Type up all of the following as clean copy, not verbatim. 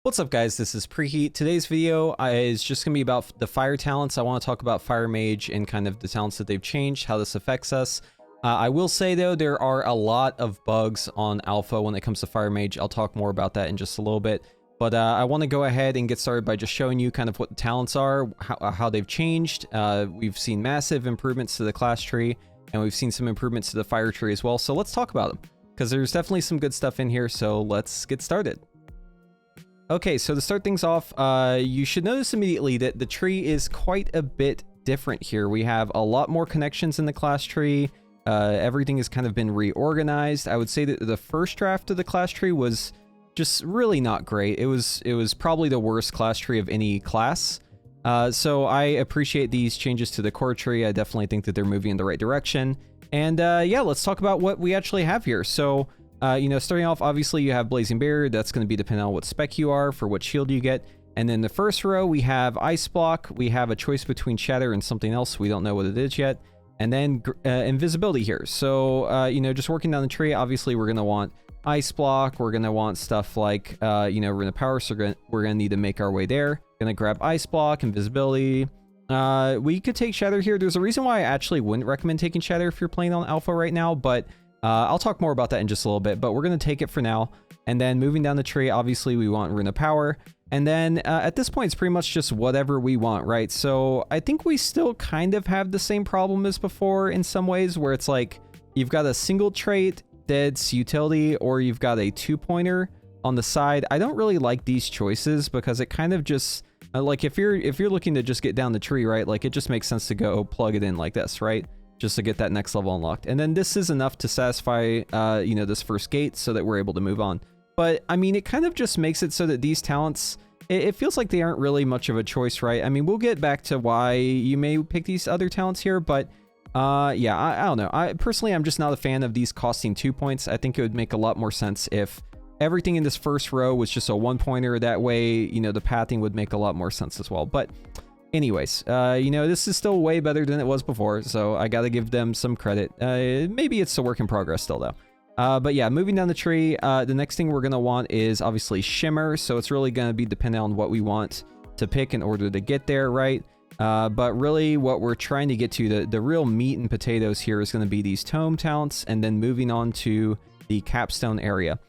What's up guys, this is Preheat. Today's video is just going to be about the fire talents. I want to talk about Fire Mage and kind of the talents that they've changed, how this affects us. I will say though, there are a lot of bugs on Alpha when it comes to Fire Mage. I'll talk more about that in just a little bit. But I want to go ahead and get started by just showing you kind of what the talents are, how they've changed. We've seen massive improvements to the class tree, and we've seen some improvements to the fire tree as well. So let's talk about them, because there's definitely some good stuff in here. So let's get started. Okay, so to start things off, you should notice immediately that the tree is quite a bit different here. We have a lot more connections in the class tree. Everything has kind of been reorganized. I would say that the first draft of the class tree was just really not great. It was probably the worst class tree of any class. So I appreciate these changes to the core tree. I definitely think that they're moving in the right direction. And yeah, let's talk about what we actually have here. So you know, starting off, obviously you have Blazing Barrier. That's going to be dependent on what spec you are for what shield you get. And then the first row, we have Ice Block. We have a choice between Shatter and something else. We don't know what it is yet. And then Invisibility here. So, you know, just working down the tree, obviously we're going to want Ice Block. We're going to want stuff like, you know, Rune of Power. So we're going to need to make our way there. Going to grab Ice Block, Invisibility. We could take Shatter here. There's a reason why I actually wouldn't recommend taking Shatter if you're playing on Alpha right now, but I'll talk more about that in just a little bit, but we're going to take it for now. And then moving down the tree, obviously we want Rune of Power. And then at this point, it's pretty much just whatever we want, right? So I think we still kind of have the same problem as before in some ways, where it's like you've got a single trait that's utility, or you've got a 2-pointer on the side. I don't really like these choices because it kind of just like if you're looking to just get down the tree, right? Like it just makes sense to go plug it in like this, right? Just to get that next level unlocked. And then this is enough to satisfy, you know, this first gate so that we're able to move on. But I mean, it kind of just makes it so that these talents, it feels like they aren't really much of a choice, right? I mean, we'll get back to why you may pick these other talents here, but yeah, I don't know. Personally, I'm just not a fan of these costing 2 points. I think it would make a lot more sense if everything in this first row was just a 1-pointer. That way, you know, the pathing would make a lot more sense as well. But anyways, you know, this is still way better than it was before, so I gotta give them some credit. Maybe it's a work in progress still, though. But yeah, moving down the tree, the next thing we're gonna want is obviously Shimmer, so it's really gonna be dependent on what we want to pick in order to get there, right? But really, what we're trying to get to, the real meat and potatoes here is gonna be these Tome talents, and then moving on to the Capstone area.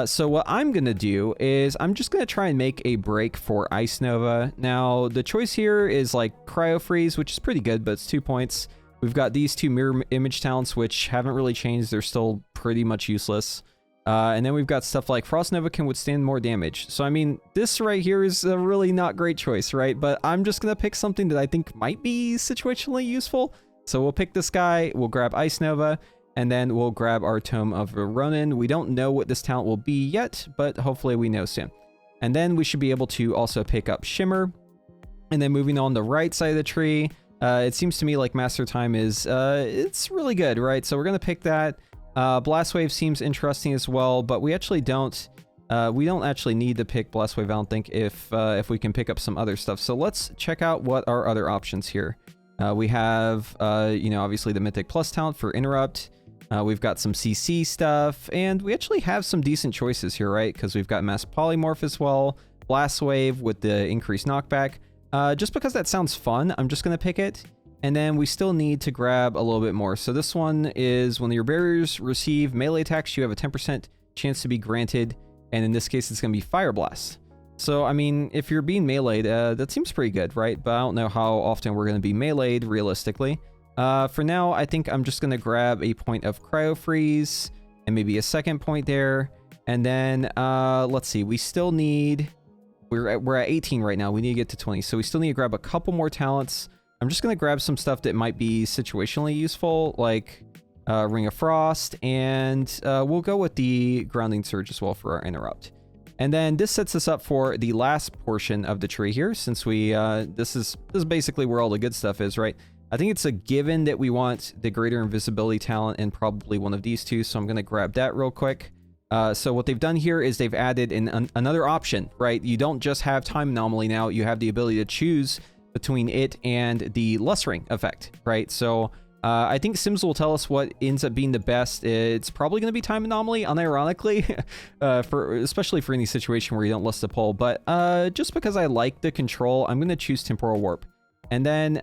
So what I'm going to do is I'm just going to try and make a break for Ice Nova. Now, the choice here is like Cryo Freeze, which is pretty good, but it's 2 points. We've got these two Mirror Image talents, which haven't really changed. They're still pretty much useless. And then we've got stuff like Frost Nova can withstand more damage. So, I mean, this right here is a really not great choice, right? But I'm just going to pick something that I think might be situationally useful. So we'll pick this guy. We'll grab Ice Nova. And then we'll grab our Tome of Ronin. We don't know what this talent will be yet, but hopefully we know soon. And then we should be able to also pick up Shimmer. And then moving on the right side of the tree, it seems to me like Master Time is, it's really good, right? So we're going to pick that. Blast Wave seems interesting as well, but we actually don't actually need to pick Blast Wave, I don't think, if we can pick up some other stuff. So let's check out what are other options here. We have, you know, obviously the Mythic Plus talent for Interrupt. We've got some CC stuff, and we actually have some decent choices here, right? Because we've got Mass Polymorph as well, Blast Wave with the increased knockback. Just because that sounds fun, I'm just going to pick it. And then we still need to grab a little bit more. So this one is when your barriers receive melee attacks, you have a 10% chance to be granted. And in this case, it's going to be Fire Blast. So, I mean, if you're being meleeed, that seems pretty good, right? But I don't know how often we're going to be meleeed realistically. For now, I think I'm just going to grab a point of Cryo Freeze and maybe a second point there. And then, let's see, we still need, we're at 18 right now. We need to get to 20. So we still need to grab a couple more talents. I'm just going to grab some stuff that might be situationally useful, like Ring of Frost. And we'll go with the Grounding Surge as well for our Interrupt. And then this sets us up for the last portion of the tree here, since we, this is basically where all the good stuff is, right? I think it's a given that we want the Greater Invisibility talent and probably one of these two, so I'm going to grab that real quick. So what they've done here is they've added another option, right? You don't just have Time Anomaly now, you have the ability to choose between it and the Lust Ring effect, right? So I think Sims will tell us what ends up being the best. It's probably going to be Time Anomaly, unironically, especially for any situation where you don't list a poll. But just because I like the control, I'm going to choose Temporal Warp. And then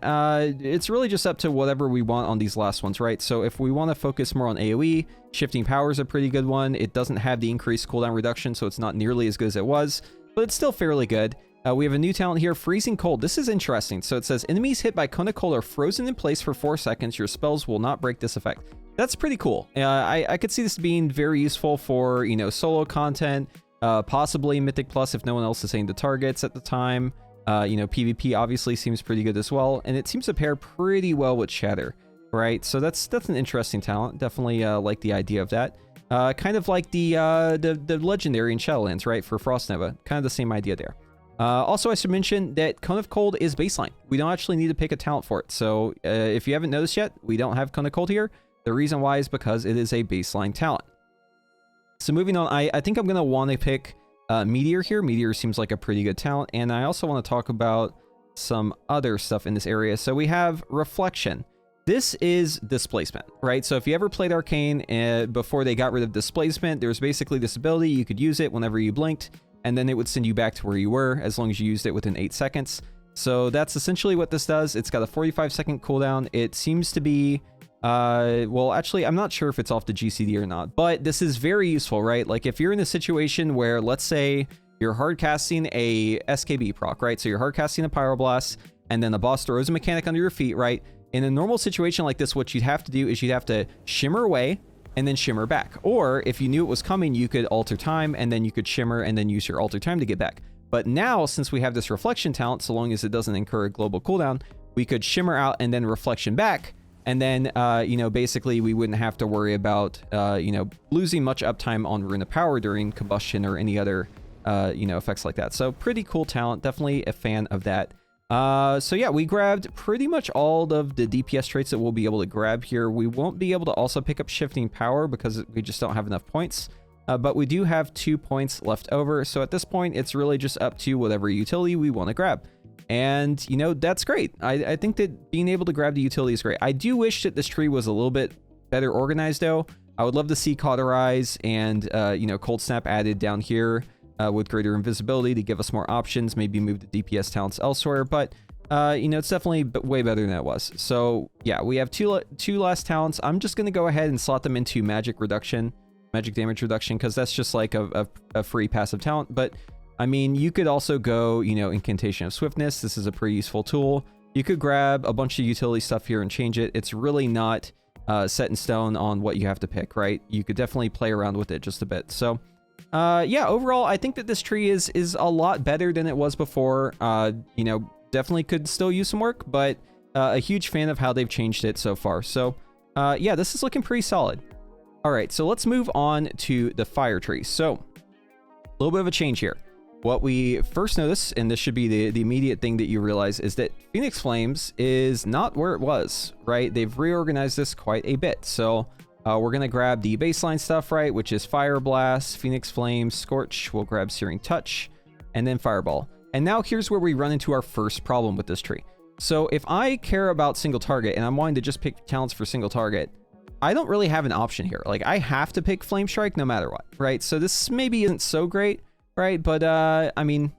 it's really just up to whatever we want on these last ones, right? So if we want to focus more on AoE, Shifting Power is a pretty good one. It doesn't have the increased cooldown reduction, so it's not nearly as good as it was, but it's still fairly good. We have a new talent here, Freezing Cold. This is interesting. So it says, enemies hit by Cone of Cold are frozen in place for 4 seconds. Your spells will not break this effect. That's pretty cool. I could see this being very useful for, you know, solo content, possibly Mythic Plus if no one else is hitting the targets at the time. You know, PvP obviously seems pretty good as well, and it seems to pair pretty well with Shatter, right? So that's an interesting talent. Definitely like the idea of that. Kind of like the legendary in Shadowlands, right? For Frost Nova, kind of the same idea there. Also, I should mention that Cone of Cold is baseline. We don't actually need to pick a talent for it. So if you haven't noticed yet, we don't have Cone of Cold here. The reason why is because it is a baseline talent. So moving on, I think I'm going to want to pick Meteor here. Meteor seems like a pretty good talent. And I also want to talk about some other stuff in this area. So we have Reflection. This is displacement, right? So if you ever played Arcane before they got rid of displacement, there's basically this ability. You could use it whenever you blinked, and then it would send you back to where you were as long as you used it within 8 seconds. So that's essentially what this does. It's got a 45-second cooldown. It seems to be, well, actually, I'm not sure if it's off the GCD or not, but this is very useful, right? Like if you're in a situation where, let's say, you're hard casting a SKB proc, right? So you're hard casting a Pyroblast, and then the boss throws a mechanic under your feet, right? In a normal situation like this, what you'd have to do is you'd have to shimmer away and then shimmer back. Or if you knew it was coming, you could alter time and then you could shimmer and then use your alter time to get back. But now, since we have this reflection talent, so long as it doesn't incur a global cooldown, we could shimmer out and then reflection back. And then, you know, basically we wouldn't have to worry about, you know, losing much uptime on Rune of Power during combustion or any other, you know, effects like that. So pretty cool talent. Definitely a fan of that. So yeah, we grabbed pretty much all of the DPS traits that we'll be able to grab here. We won't be able to also pick up Shifting Power because we just don't have enough points. But we do have 2 points left over. So at this point, it's really just up to whatever utility we want to grab. And, you know, that's great. I think that being able to grab the utility is great. I do wish that this tree was a little bit better organized, though. I would love to see Cauterize and, you know, Cold Snap added down here. With greater invisibility to give us more options, maybe move the DPS talents elsewhere, but you know, it's definitely way better than it was. So yeah, we have two last talents. I'm just going to go ahead and slot them into magic damage reduction, because that's just like a free passive talent. But I mean, you could also go, you know, Incantation of Swiftness. This is a pretty useful tool. You could grab a bunch of utility stuff here and change it. It's really not set in stone on what you have to pick, right? You could definitely play around with it just a bit. So yeah, overall, I think that this tree is a lot better than it was before. You know, definitely could still use some work, but a huge fan of how they've changed it so far. So yeah, this is looking pretty solid. All right, so let's move on to the fire tree. So a little bit of a change here. What we first notice, and this should be the immediate thing that you realize, is that Phoenix Flames is not where it was, right? They've reorganized this quite a bit. So we're going to grab the baseline stuff, right, which is Fire Blast, Phoenix Flames, Scorch. We'll grab Searing Touch, and then Fireball. And now here's where we run into our first problem with this tree. So if I care about single target and I'm wanting to just pick talents for single target, I don't really have an option here. Like, I have to pick Flame Strike no matter what, right? So this maybe isn't so great, right? But I mean,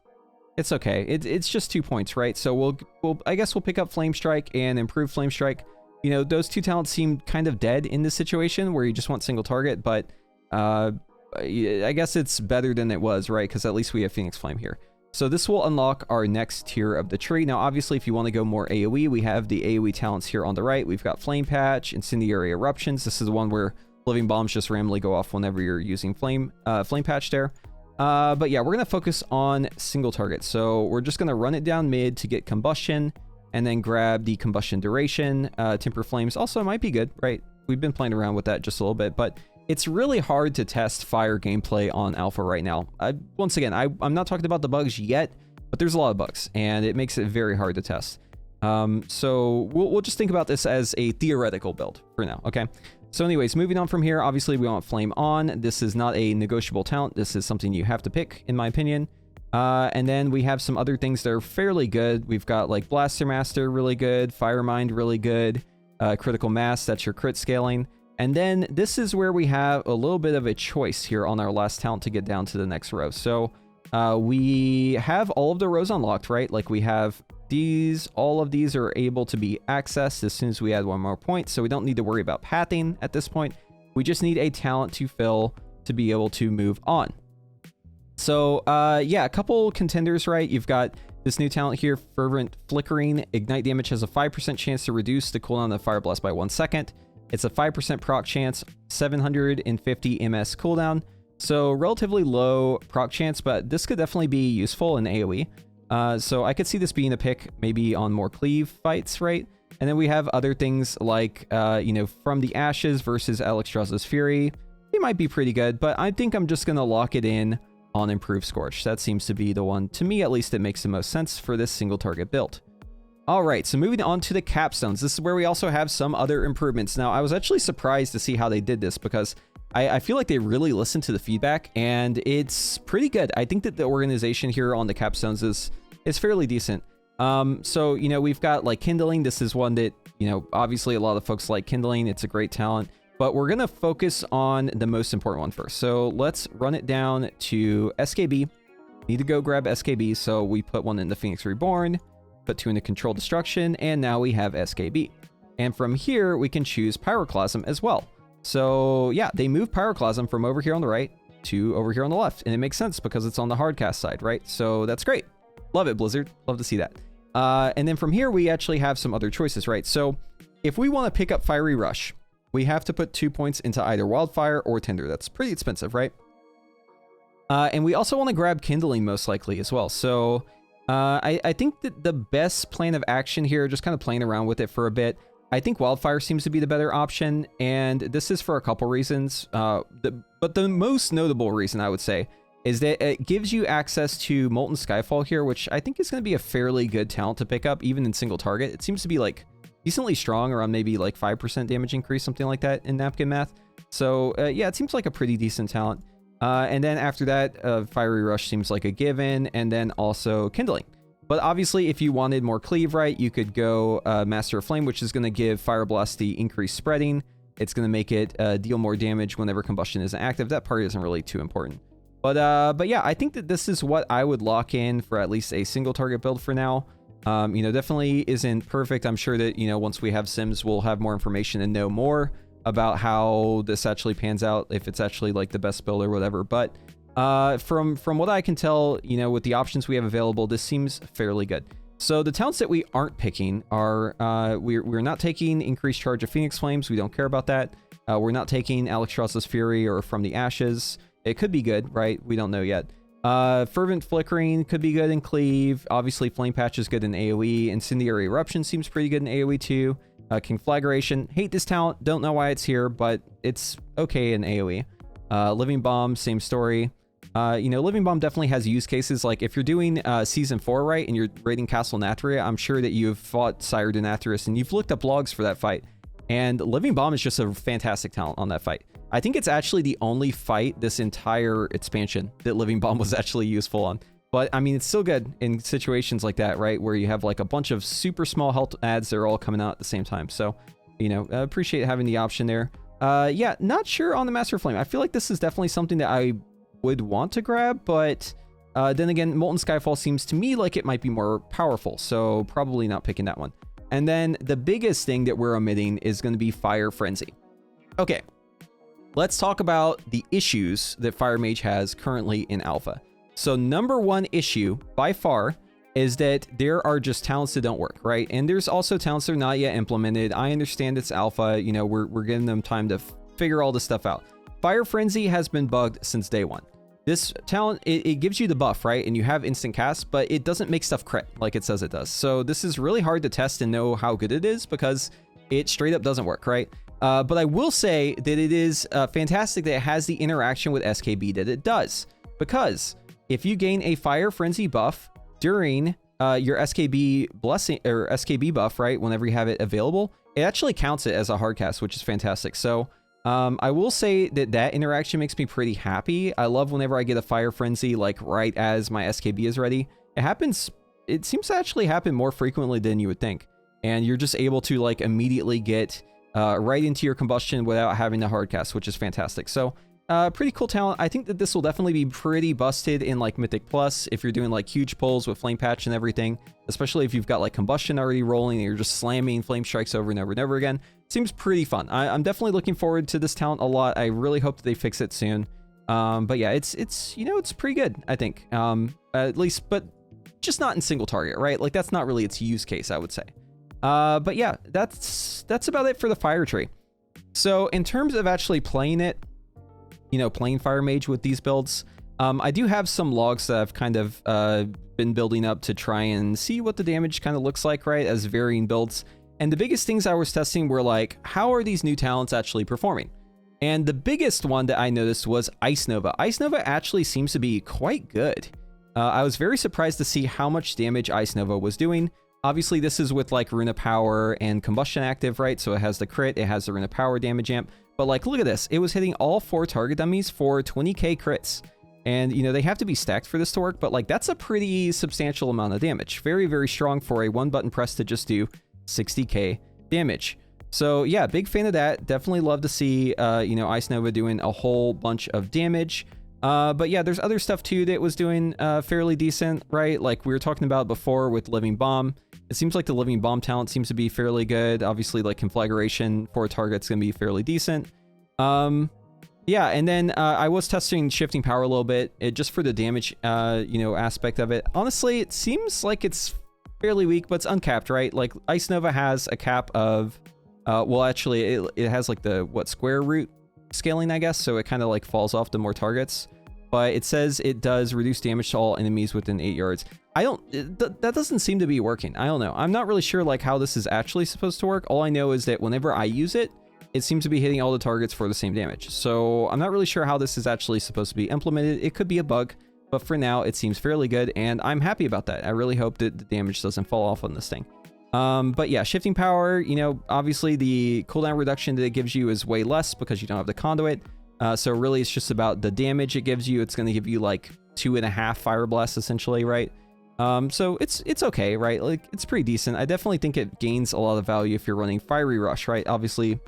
it's okay. It's just 2 points, right? So I guess we'll pick up Flame Strike and improve Flame Strike. You know, those two talents seem kind of dead in this situation where you just want single target, but I guess it's better than it was, right? Because at least we have Phoenix Flame here. So this will unlock our next tier of the tree. Now, obviously, if you want to go more AoE, we have the AoE talents here on the right. We've got Flame Patch, Incendiary Eruptions. This is the one where Living Bombs just randomly go off whenever you're using Flame Patch there. But yeah, we're going to focus on single target. So we're just going to run it down mid to get Combustion, and then grab the Combustion Duration. Temper Flames also might be good, right? We've been playing around with that just a little bit, but it's really hard to test fire gameplay on Alpha right now. Once again, I'm not talking about the bugs yet, but there's a lot of bugs, and it makes it very hard to test. So we'll just think about this as a theoretical build for now, okay? So anyways, moving on from here, obviously we want Flame On. This is not a negotiable talent. This is something you have to pick, in my opinion. And then we have some other things that are fairly good. We've got like Blaster Master, really good. Fire Mind, really good. critical mass, that's your crit scaling. And then this is where we have a little bit of a choice here on our last talent to get down to the next row. So we have all of the rows unlocked, right? Like we have these, all of these are able to be accessed as soon as we add one more point. So we don't need to worry about pathing at this point. We just need a talent to fill to be able to move on. So yeah, a couple contenders, right? You've got this new talent here, Fervent Flickering. Ignite damage has a 5% chance to reduce the cooldown of Fire Blast by 1 second. It's a 5% proc chance, 750 MS cooldown. So relatively low proc chance, but this could definitely be useful in AoE. So I could see this being a pick maybe on more cleave fights, right? And then we have other things like, you know, From the Ashes versus Alexstrasza's Fury. It might be pretty good, but I think I'm just going to lock it in on Improved Scorch. That seems to be the one, to me at least, that makes the most sense for this single target build. All right, so moving on to the Capstones. This is where we also have some other improvements. Now, I was actually surprised to see how they did this because I feel like they really listened to the feedback, and it's pretty good. I think that the organization here on the Capstones is fairly decent. So, you know, we've got like Kindling. This is one that, you know, obviously a lot of folks like Kindling. It's a great talent, but we're going to focus on the most important one first. So let's run it down to SKB. Need to go grab SKB. So we put one in the Phoenix Reborn, put 2 into Control Destruction, and now we have SKB. And from here, we can choose Pyroclasm as well. So yeah, they moved Pyroclasm from over here on the right to over here on the left. And it makes sense because it's on the hardcast side, right? So that's great. Love it, Blizzard. Love to see that. And then from here, we actually have some other choices, right? So if we want to pick up Fiery Rush, we have to put 2 points into either Wildfire or Tinder. That's pretty expensive, right? And we also want to grab Kindling most likely as well. So I think that the best plan of action here, just kind of playing around with it for a bit, I think Wildfire seems to be the better option, and this is for a couple reasons. But the most notable reason, I would say, is that it gives you access to Molten Skyfall here, which I think is going to be a fairly good talent to pick up, even in single target. It seems to be like decently strong, around maybe like 5% damage increase, something like that in napkin math. So yeah, it seems like a pretty decent talent. And then after that, Fiery Rush seems like a given, and then also Kindling. But obviously, if you wanted more cleave, right, you could go Master of Flame, which is going to give Fire Blast the increased spreading. It's going to make it deal more damage whenever combustion isn't active. That part isn't really too important. But yeah, I think that this is what I would lock in for at least a single target build for now. You know, definitely isn't perfect. I'm sure that, you know, once we have Sims, we'll have more information and know more about how this actually pans out, if it's actually like the best build or whatever. But from what I can tell, you know, with the options we have available, this seems fairly good. So the talents that we aren't picking are, we're not taking Increased Charge of Phoenix Flames. We don't care about that. We're not taking Alexstrasza's Fury or From the Ashes. It could be good, right? We don't know yet. Fervent Flickering could be good in Cleave. Obviously, Flame Patch is good in AoE. Incendiary Eruption seems pretty good in AoE too. Conflagration, hate this talent. Don't know why it's here, but it's okay in AoE. Living Bomb, same story. You know, Living Bomb definitely has use cases. Like if you're doing Season 4, right, and you're raiding Castle Natria, I'm sure that you've fought Sire Denathrius and you've looked up logs for that fight. And Living Bomb is just a fantastic talent on that fight. I think it's actually the only fight this entire expansion that Living Bomb was actually useful on. But I mean, it's still good in situations like that, right? Where you have like a bunch of super small health adds that are all coming out at the same time. So, you know, appreciate having the option there. Yeah, not sure on the Master Flame. I feel like this is definitely something that I would want to grab, but then again, Molten Skyfall seems to me like it might be more powerful. So probably not picking that one. And then the biggest thing that we're omitting is going to be Fire Frenzy. Okay, let's talk about the issues that Fire Mage has currently in Alpha. So number one issue by far is that there are just talents that don't work, right? And there's also talents that are not yet implemented. I understand it's Alpha, you know, we're giving them time to figure all this stuff out. Fire Frenzy has been bugged since day one. This talent, it gives you the buff, right? And you have instant cast, but it doesn't make stuff crit like it says it does. So this is really hard to test and know how good it is because it straight up doesn't work, right? But I will say that it is fantastic that it has the interaction with SKB that it does. Because if you gain a Fire Frenzy buff during your SKB blessing or SKB buff, right? Whenever you have it available, it actually counts it as a hard cast, which is fantastic. So I will say that interaction makes me pretty happy. I love whenever I get a Fire Frenzy, like right as my SKB is ready. It happens, it seems to actually happen more frequently than you would think. and you're just able to like immediately get right into your combustion without having to hardcast, which is fantastic. So pretty cool talent. I think that this will definitely be pretty busted in like Mythic Plus if you're doing like huge pulls with Flame Patch and everything, especially if you've got like combustion already rolling and you're just slamming flame strikes over and over and over again. Seems pretty fun. I'm definitely looking forward to this talent a lot. I really hope that they fix it soon. But yeah, it's you know, it's pretty good, I think. At least, but just not in single target, right? Like that's not really its use case, I would say. But yeah, that's about it for the fire tree. So in terms of actually playing it, you know, playing Fire Mage with these builds, I do have some logs that I've kind of been building up to try and see what the damage kind of looks like, right, as varying builds. And the biggest things I was testing were like, how are these new talents actually performing? And the biggest one that I noticed was Ice Nova. Ice Nova actually seems to be quite good. I was very surprised to see how much damage Ice Nova was doing. Obviously, this is with like Rune of Power and Combustion active, right? So it has the crit, it has the Rune of Power damage amp. But like, look at this. It was hitting all 4 target dummies for 20k crits. And, you know, they have to be stacked for this to work, but like, that's a pretty substantial amount of damage. Very, very strong for a 1-button press to just do 60k damage. So yeah, big fan of that. Definitely love to see, you know, Ice Nova doing a whole bunch of damage. But yeah, there's other stuff too that was doing fairly decent, right? Like we were talking about before with Living Bomb. It seems like the Living Bomb talent seems to be fairly good. Obviously, like conflagration for a target's gonna be fairly decent. Yeah, and then I was testing Shifting Power a little bit, just for the damage, you know, aspect of it. Honestly, it seems like it's fairly weak, but it's uncapped, right? Like Ice Nova has a cap of, well, actually, it has like the square root scaling, I guess. So it kind of like falls off to more targets. But it says it does reduce damage to all enemies within 8 yards. That doesn't seem to be working. I don't know. I'm not really sure like how this is actually supposed to work. All I know is that whenever I use it, it seems to be hitting all the targets for the same damage. So I'm not really sure how this is actually supposed to be implemented. It could be a bug, but for now it seems fairly good, and I'm happy about that. I really hope that the damage doesn't fall off on this thing. But yeah, Shifting Power, you know, obviously the cooldown reduction that it gives you is way less because you don't have the conduit. So really it's just about the damage it gives you. It's going to give you like 2.5 Fire Blasts essentially, right? So it's okay, right? Like it's pretty decent. I definitely think it gains a lot of value if you're running Fiery Rush, right? Obviously,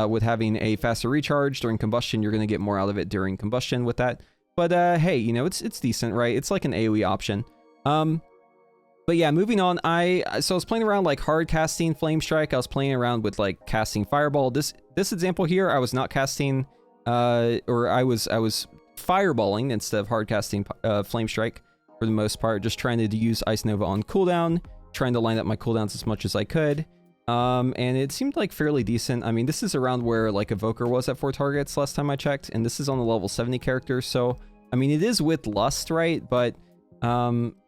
with having a faster recharge during combustion, you're going to get more out of it during combustion with that. But hey, you know, it's decent, right? It's like an AoE option. But yeah, moving on, I was playing around like hard casting Flame Strike. I was playing around with like casting Fireball. This example here, I was not casting, or I was fireballing instead of hard casting Flame Strike for the most part, just trying to use Ice Nova on cooldown, trying to line up my cooldowns as much as I could. And it seemed like fairly decent. I mean, this is around where like Evoker was at 4 targets last time I checked, and this is on the level 70 character. So, I mean, it is with Lust, right? But I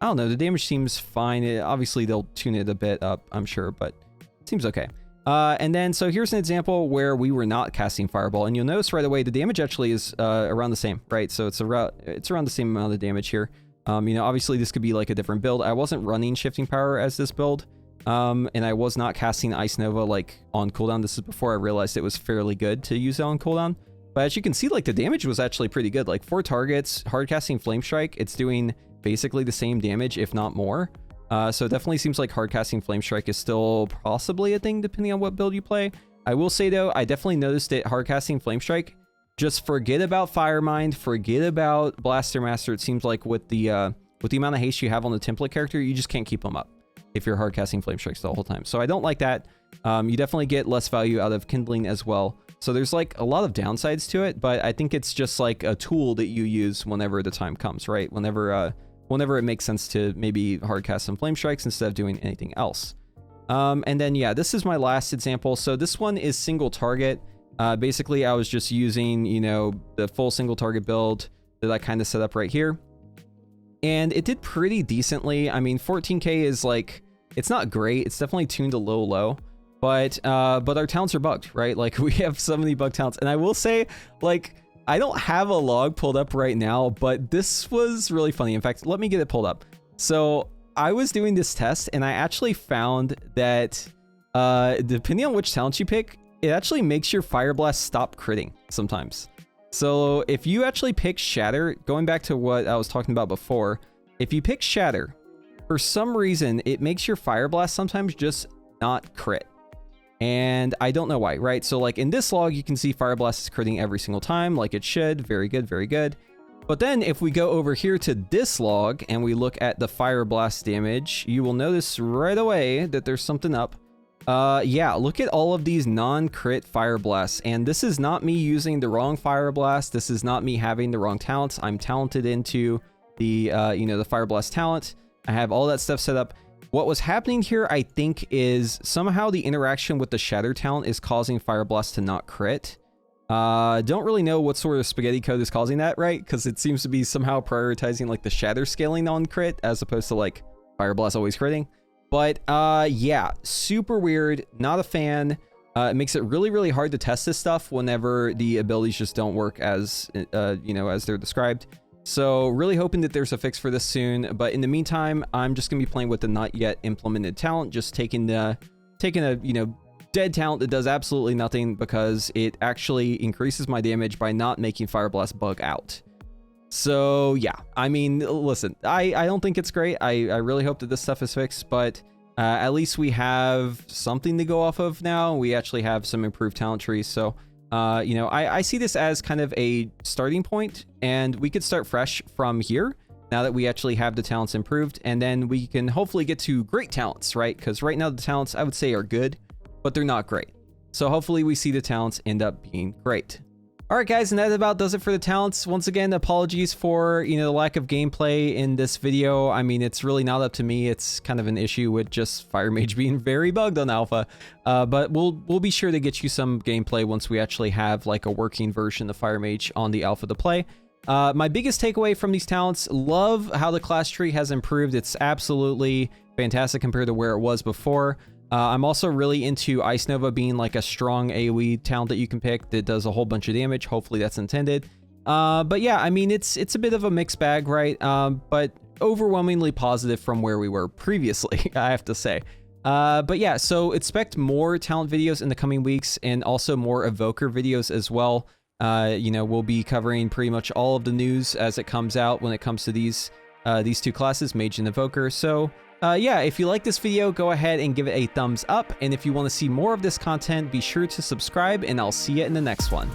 don't know, the damage seems fine. Obviously, they'll tune it a bit up, I'm sure, but it seems okay. And then, so here's an example where we were not casting Fireball, and you'll notice right away the damage actually is around the same, right? So it's around the same amount of damage here. You know, obviously this could be like a different build. I wasn't running Shifting Power as this build, and I was not casting Ice Nova like on cooldown. This is before I realized it was fairly good to use it on cooldown. But as you can see, like the damage was actually pretty good. Like 4 targets, hard casting Flame Strike, it's doing basically the same damage, if not more. So it definitely seems like hard casting Flame Strike is still possibly a thing depending on what build you play. I will say though, I definitely noticed that hard casting Flame Strike, just forget about Firemind, forget about Blaster Master. It seems like with the amount of haste you have on the template character, you just can't keep them up if you're hard casting Flame Strikes the whole time. So I don't like that. You definitely get less value out of Kindling as well. So there's like a lot of downsides to it, but I think it's just like a tool that you use whenever the time comes, right? Whenever it makes sense to maybe hard cast some Flame Strikes instead of doing anything else. And then yeah, this is my last example. So this one is single target. Basically, I was just using, you know, the full single target build that I kind of set up right here. And it did pretty decently. I mean, 14k is like, it's not great. It's definitely tuned a little low. But our talents are bugged, right? Like we have so many bug talents. And I will say, like, I don't have a log pulled up right now, but this was really funny. In fact, let me get it pulled up. So I was doing this test and I actually found that depending on which talent you pick, it actually makes your Fire Blast stop critting sometimes. So if you actually pick Shatter, going back to what I was talking about before, if you pick Shatter, for some reason, it makes your Fire Blast sometimes just not crit. And I don't know why, right? So like in this log, you can see Fire Blast is critting every single time, like it should. Very good, very good. But then if we go over here to this log and we look at the Fire Blast damage, you will notice right away that there's something up. Yeah, look at all of these non-crit Fire Blasts. And this is not me using the wrong Fire Blast. This is not me having the wrong talents. I'm talented into the, the Fire Blast talent. I have all that stuff set up. What was happening here, I think, is somehow the interaction with the Shatter talent is causing Fire Blast to not crit. Don't really know what sort of spaghetti code is causing that, right? Because it seems to be somehow prioritizing like the Shatter scaling on crit as opposed to like Fire Blast always critting. But yeah, super weird. Not a fan. It makes it really, really hard to test this stuff whenever the abilities just don't work as as they're described. So really hoping that there's a fix for this soon. But in the meantime, I'm just gonna be playing with the not yet implemented talent, just taking a dead talent that does absolutely nothing because it actually increases my damage by not making Fire Blast bug out. So yeah, I mean, listen, I don't think it's great. I really hope that this stuff is fixed, but at least we have something to go off of now. We actually have some improved talent trees. So, I see this as kind of a starting point, and we could start fresh from here now that we actually have the talents improved, and then we can hopefully get to great talents, right? Because right now the talents I would say are good, but they're not great. So hopefully we see the talents end up being great. All right, guys, and that about does it for the talents. Once again, apologies for, the lack of gameplay in this video. I mean, it's really not up to me. It's kind of an issue with just Fire Mage being very bugged on alpha. But we'll be sure to get you some gameplay once we actually have like a working version of Fire Mage on the alpha to play. My biggest takeaway from these talents, love how the class tree has improved. It's absolutely fantastic compared to where it was before. I'm also really into Ice Nova being like a strong AoE talent that you can pick that does a whole bunch of damage. Hopefully that's intended. But yeah, I mean, it's a bit of a mixed bag, right? But overwhelmingly positive from where we were previously, I have to say. But yeah, so expect more talent videos in the coming weeks and also more evoker videos as well. We'll be covering pretty much all of the news as it comes out when it comes to these two classes, Mage and Evoker. So yeah, if you like this video, go ahead and give it a thumbs up. And if you want to see more of this content, be sure to subscribe, and I'll see you in the next one.